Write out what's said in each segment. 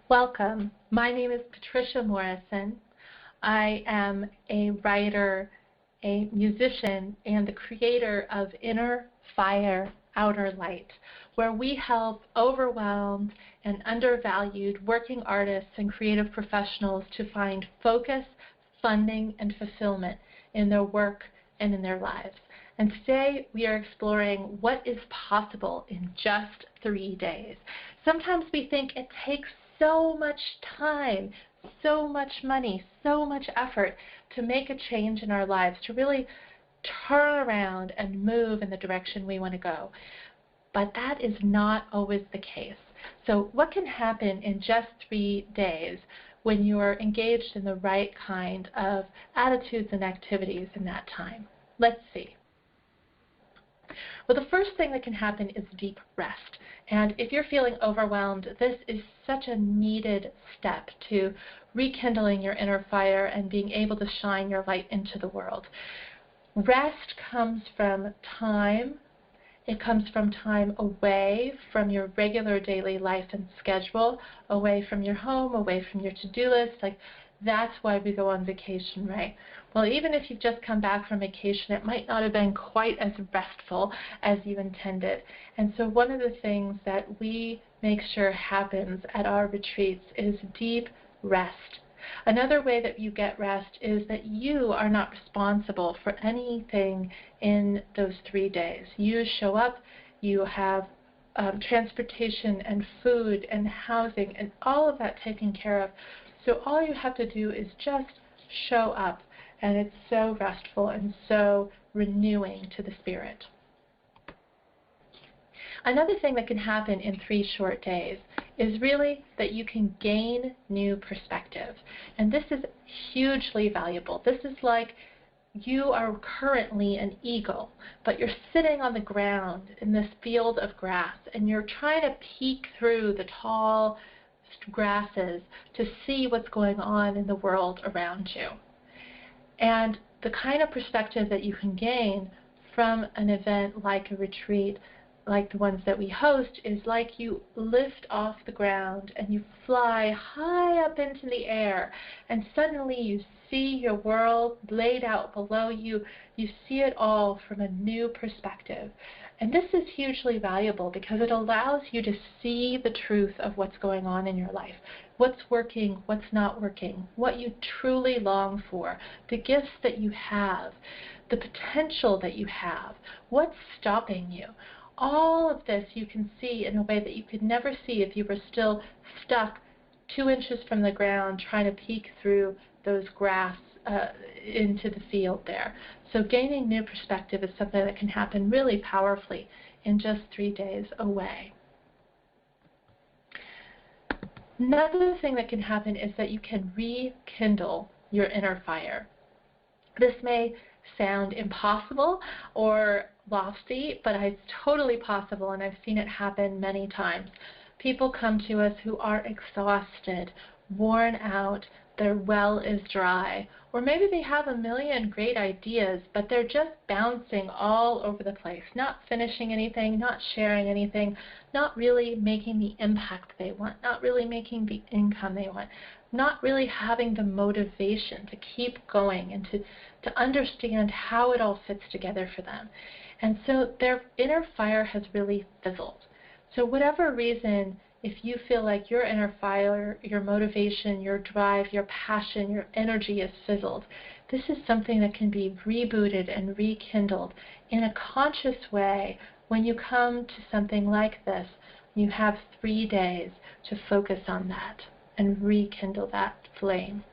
Welcome. My name is Patricia Morrison. I am a writer, a musician, and the creator of Inner Fire, Outer Light, where we help overwhelmed and undervalued working artists and creative professionals to find focus, funding, and fulfillment in their work and in their lives. And today we are exploring what is possible in just 3 days. Sometimes we think it takes so much time, so much money, so much effort to make a change in our lives, to really turn around and move in the direction we want to go. But that is not always the case. So what can happen in just 3 days when you are engaged in the right kind of attitudes and activities in that time? Let's see. Well, the first thing that can happen is deep rest. And if you're feeling overwhelmed, this is such a needed step to rekindling your inner fire and being able to shine your light into the world. Rest comes from time. It comes from time away from your regular daily life and schedule, away from your home, away from your to-do list. That's why we go on vacation, right? Well, even if you've just come back from vacation, it might not have been quite as restful as you intended. And so one of the things that we make sure happens at our retreats is deep rest. Another way that you get rest is that you are not responsible for anything in those 3 days. You show up, you have transportation and food and housing and all of that taken care of. So all you have to do is just show up, and it's so restful and so renewing to the spirit. Another thing that can happen in 3 short days is really that you can gain new perspective. And this is hugely valuable. This is like you are currently an eagle, but you're sitting on the ground in this field of grass, and you're trying to peek through the tall grasses to see what's going on in the world around you. And the kind of perspective that you can gain from an event like a retreat, like the ones that we host, is like you lift off the ground and you fly high up into the air, and suddenly you see your world laid out below you. You see it all from a new perspective. And this is hugely valuable because it allows you to see the truth of what's going on in your life, what's working, what's not working, what you truly long for, the gifts that you have, the potential that you have, what's stopping you. All of this you can see in a way that you could never see if you were still stuck 2 inches from the ground trying to peek through those grass into the field there. So gaining new perspective is something that can happen really powerfully in just 3 days away. Another thing that can happen is that you can rekindle your inner fire. This may sound impossible or lofty, but it's totally possible, and I've seen it happen many times. People come to us who are exhausted, worn out, their well is dry, or maybe they have a million great ideas, but they're just bouncing all over the place, not finishing anything, not sharing anything, not really making the impact they want, not really making the income they want, not really having the motivation to keep going and to understand how it all fits together for them. And so their inner fire has really fizzled. So whatever reason, if you feel like your inner fire, your motivation, your drive, your passion, your energy is fizzled, this is something that can be rebooted and rekindled in a conscious way when you come to something like this. You have 3 days to focus on that and rekindle that flame.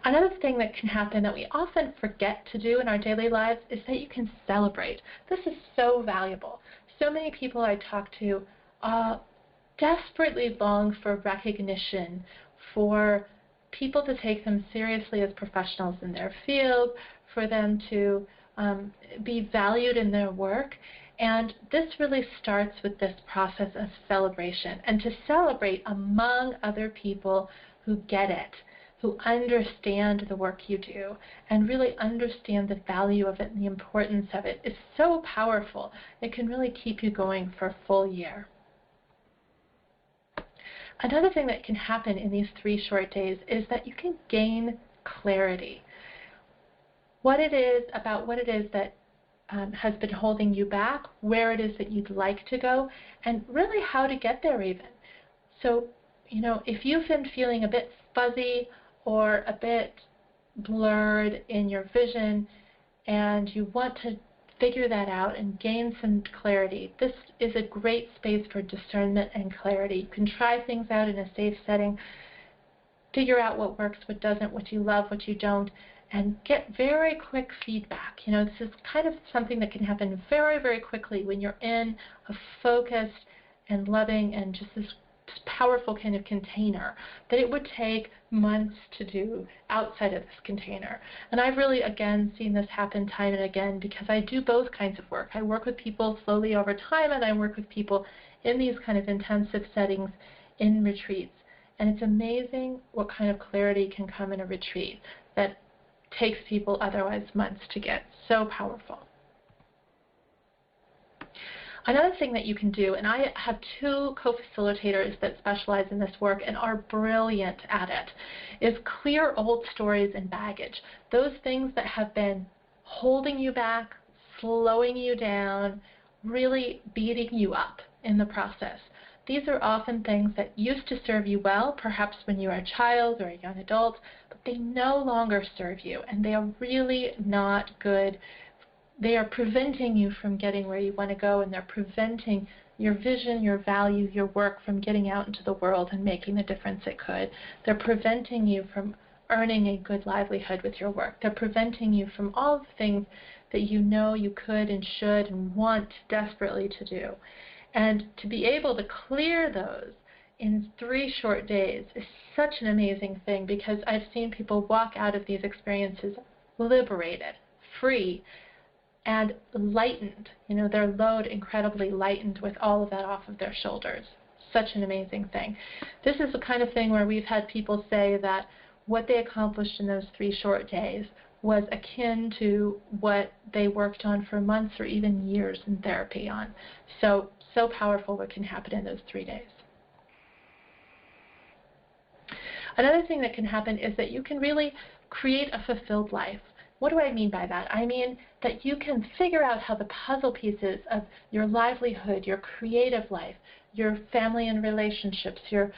Another thing that can happen that we often forget to do in our daily lives is that you can celebrate. This is so valuable. So many people I talk to desperately long for recognition, for people to take them seriously as professionals in their field, for them to be valued in their work. And this really starts with this process of celebration, and to celebrate among other people who get it, who understand the work you do and really understand the value of it and the importance of it, is so powerful. It can really keep you going for a full year. Another thing that can happen in these 3 short days is that you can gain clarity. What it is that has been holding you back, where it is that you'd like to go, and really how to get there even. So, if you've been feeling a bit fuzzy or a bit blurred in your vision and you want to figure that out and gain some clarity, this is a great space for discernment and clarity. You can try things out in a safe setting, figure out what works, what doesn't, what you love, what you don't, and get very quick feedback. This is kind of something that can happen very, very quickly when you're in a focused and loving and just this powerful kind of container that it would take months to do outside of this container. And I've really, again, seen this happen time and again because I do both kinds of work. I work with people slowly over time, and I work with people in these kind of intensive settings in retreats. And it's amazing what kind of clarity can come in a retreat that takes people otherwise months to get. So powerful. Another thing that you can do, and I have 2 co-facilitators that specialize in this work and are brilliant at it, is clear old stories and baggage. Those things that have been holding you back, slowing you down, really beating you up in the process. These are often things that used to serve you well, perhaps when you were a child or a young adult, but they no longer serve you, and they are really not good. They are preventing you from getting where you want to go, and they're preventing your vision, your value, your work from getting out into the world and making the difference it could. They're preventing you from earning a good livelihood with your work. They're preventing you from all the things that you know you could and should and want desperately to do. And to be able to clear those in 3 short days is such an amazing thing, because I've seen people walk out of these experiences liberated, free, and lightened, their load incredibly lightened with all of that off of their shoulders. Such an amazing thing. This is the kind of thing where we've had people say that what they accomplished in those 3 short days was akin to what they worked on for months or even years in therapy on. So powerful what can happen in those 3 days. Another thing that can happen is that you can really create a fulfilled life. What do I mean by that? I mean that you can figure out how the puzzle pieces of your livelihood, your creative life, your family and relationships, your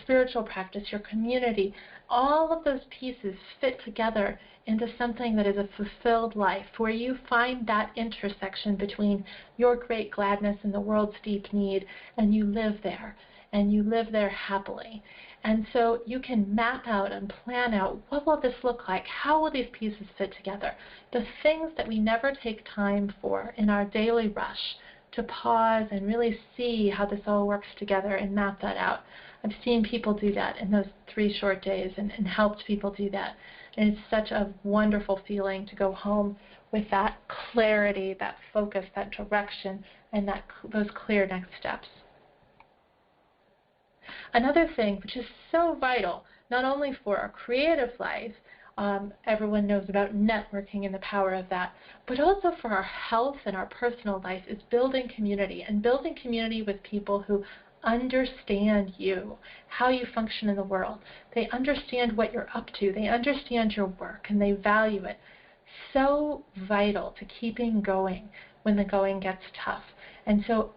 spiritual practice, your community, all of those pieces fit together into something that is a fulfilled life, where you find that intersection between your great gladness and the world's deep need, and you live there, and you live there happily. And so you can map out and plan out, what will this look like? How will these pieces fit together? The things that we never take time for in our daily rush, to pause and really see how this all works together and map that out. I've seen people do that in those 3 short days and helped people do that. And it's such a wonderful feeling to go home with that clarity, that focus, that direction, and those clear next steps. Another thing which is so vital, not only for our creative life, everyone knows about networking and the power of that, but also for our health and our personal life, is building community, and building community with people who understand you, how you function in the world. They understand what you're up to. They understand your work, and they value it. So vital to keeping going when the going gets tough. And so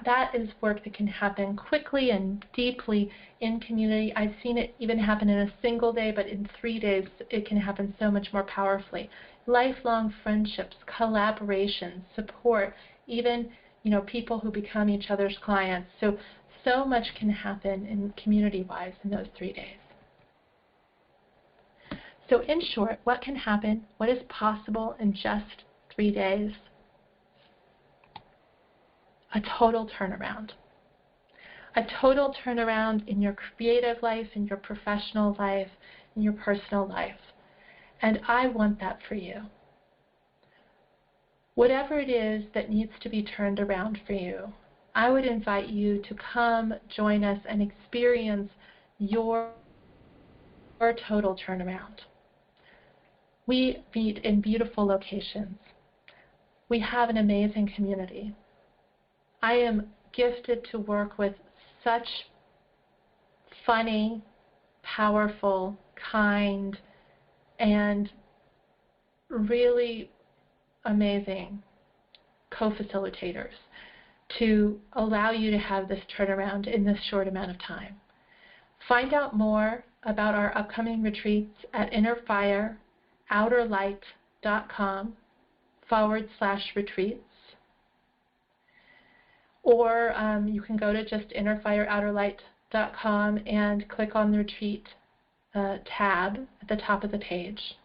that is work that can happen quickly and deeply in community. I've seen it even happen in a single day, but in 3 days it can happen so much more powerfully. Lifelong friendships, collaboration, support, even people who become each other's clients. So much can happen in community-wise in those 3 days. So in short, what can happen? What is possible in just 3 days? A total turnaround. A total turnaround in your creative life, in your professional life, in your personal life. And I want that for you. Whatever it is that needs to be turned around for you, I would invite you to come join us and experience your total turnaround. We meet in beautiful locations. We have an amazing community. I am gifted to work with such funny, powerful, kind, and really amazing co-facilitators to allow you to have this turnaround in this short amount of time. Find out more about our upcoming retreats at innerfireouterlight.com/retreats. Or you can go to just innerfireouterlight.com and click on the retreat tab at the top of the page.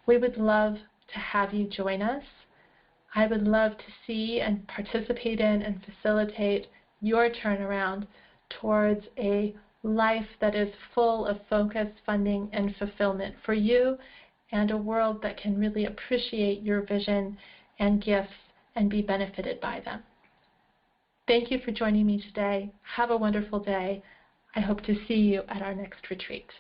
We would love to have you join us. I would love to see and participate in and facilitate your turnaround towards a life that is full of focus, funding, and fulfillment for you, and a world that can really appreciate your vision and gifts and be benefited by them. Thank you for joining me today. Have a wonderful day. I hope to see you at our next retreat.